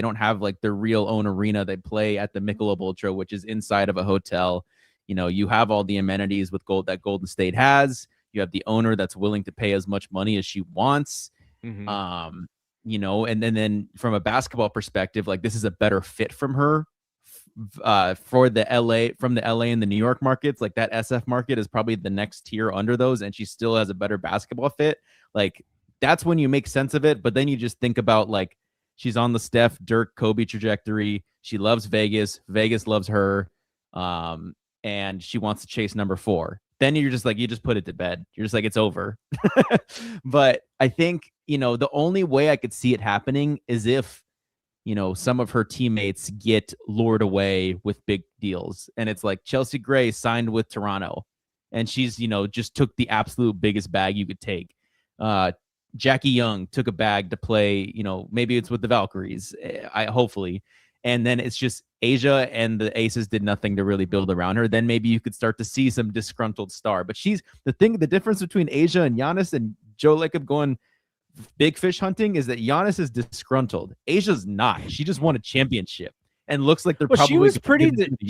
don't have like their real own arena. They play at the Michelob Ultra, which is inside of a hotel. You have all the amenities with that Golden State has. You have the owner that's willing to pay as much money as she wants. Mm-hmm. And then from a basketball perspective, like this is a better fit from her from the LA and the New York markets. Like that SF market is probably the next tier under those, and she still has a better basketball fit. Like that's when you make sense of it. But then you just think about like she's on the Steph, Dirk, Kobe trajectory. She loves Vegas. Vegas loves her. And she wants to chase number 4. Then you're just like, you just put it to bed. You're just like, it's over. But I think, the only way I could see it happening is if, some of her teammates get lured away with big deals. And it's like Chelsea Gray signed with Toronto and she's, just took the absolute biggest bag you could take. Jackie Young took a bag to play, maybe it's with the Valkyries, hopefully. And then it's just Asia and the Aces did nothing to really build around her. Then maybe you could start to see some disgruntled star. But the difference between Asia and Giannis and Joe Lacob going big fish hunting is that Giannis is disgruntled. Asia's not. She just won a championship and looks like they're probably.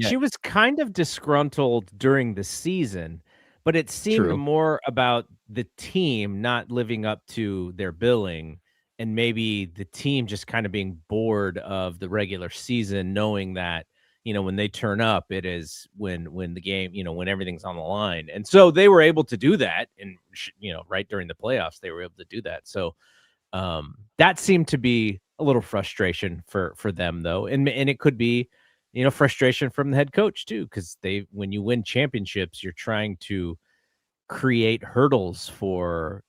She was kind of disgruntled during the season, but it seemed more about the team not living up to their billing. And maybe the team just kind of being bored of the regular season, knowing that, when they turn up, it is when the game, when everything's on the line. And so they were able to do that. And, right during the playoffs, they were able to do that. So that seemed to be a little frustration for them, though. And it could be, frustration from the head coach, too, because when you win championships, you're trying to create hurdles for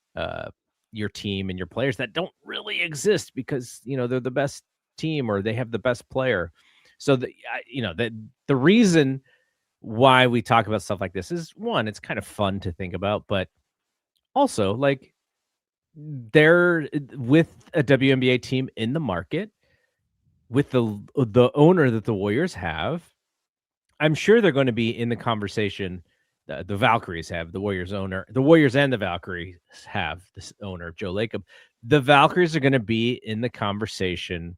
your team and your players that don't really exist because they're the best team or they have the best player. So the reason why we talk about stuff like this is, one, it's kind of fun to think about, but also like they're with a WNBA team in the market with the owner that the Warriors have. I'm sure they're going to be in the conversation. The Valkyries have the Warriors owner. The Warriors and the Valkyries have this owner, Joe Lacob. The Valkyries are going to be in the conversation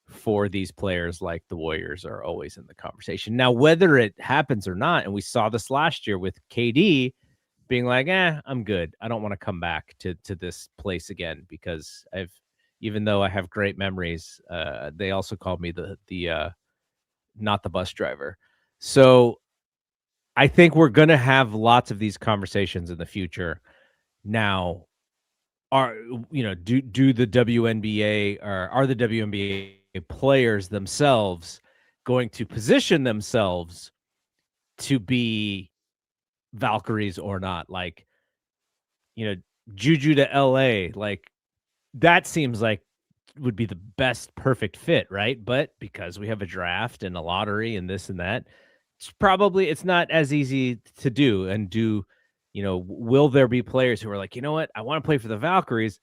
for these players like the Warriors are always in the conversation. Now, whether it happens or not, and we saw this last year with KD being like, I'm good. I don't want to come back to this place again because even though I have great memories, they also called me the not the bus driver. So I think we're going to have lots of these conversations in the future. Now, do the WNBA or are the WNBA players themselves going to position themselves to be Valkyries or not? Like, Juju to LA, like that seems like would be the best perfect fit, right? But because we have a draft and a lottery and this and that, it's not as easy to do. And will there be players who are like, what, I want to play for the Valkyries,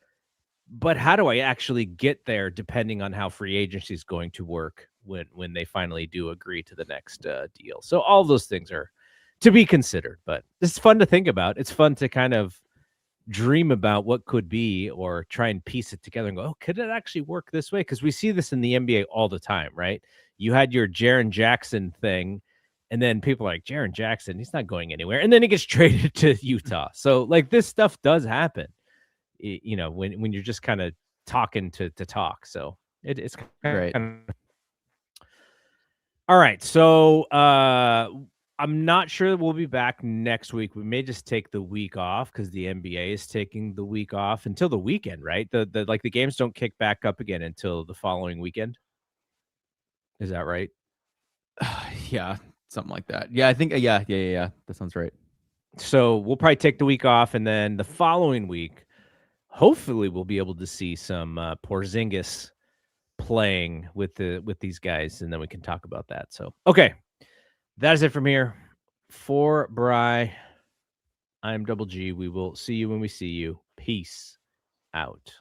but how do I actually get there depending on how free agency is going to work when they finally do agree to the next deal? So all those things are to be considered, but it's fun to think about. It's fun to kind of dream about what could be or try and piece it together and go, could it actually work this way? Because we see this in the NBA all the time, right? You had your Jaren Jackson thing, and then people are like, Jaren Jackson, he's not going anywhere. And then he gets traded to Utah. So like this stuff does happen, when you're just kind of talking to talk. So it's great. All right. So I'm not sure we'll be back next week. We may just take the week off because the NBA is taking the week off until the weekend, right? The games don't kick back up again until the following weekend. Is that right? Yeah, something like that. Yeah, I think. Yeah. That sounds right. So we'll probably take the week off, and then the following week, hopefully, we'll be able to see some Porzingis playing with these guys, and then we can talk about that. So, okay, that is it from here. For Bri, I'm Double G. We will see you when we see you. Peace out.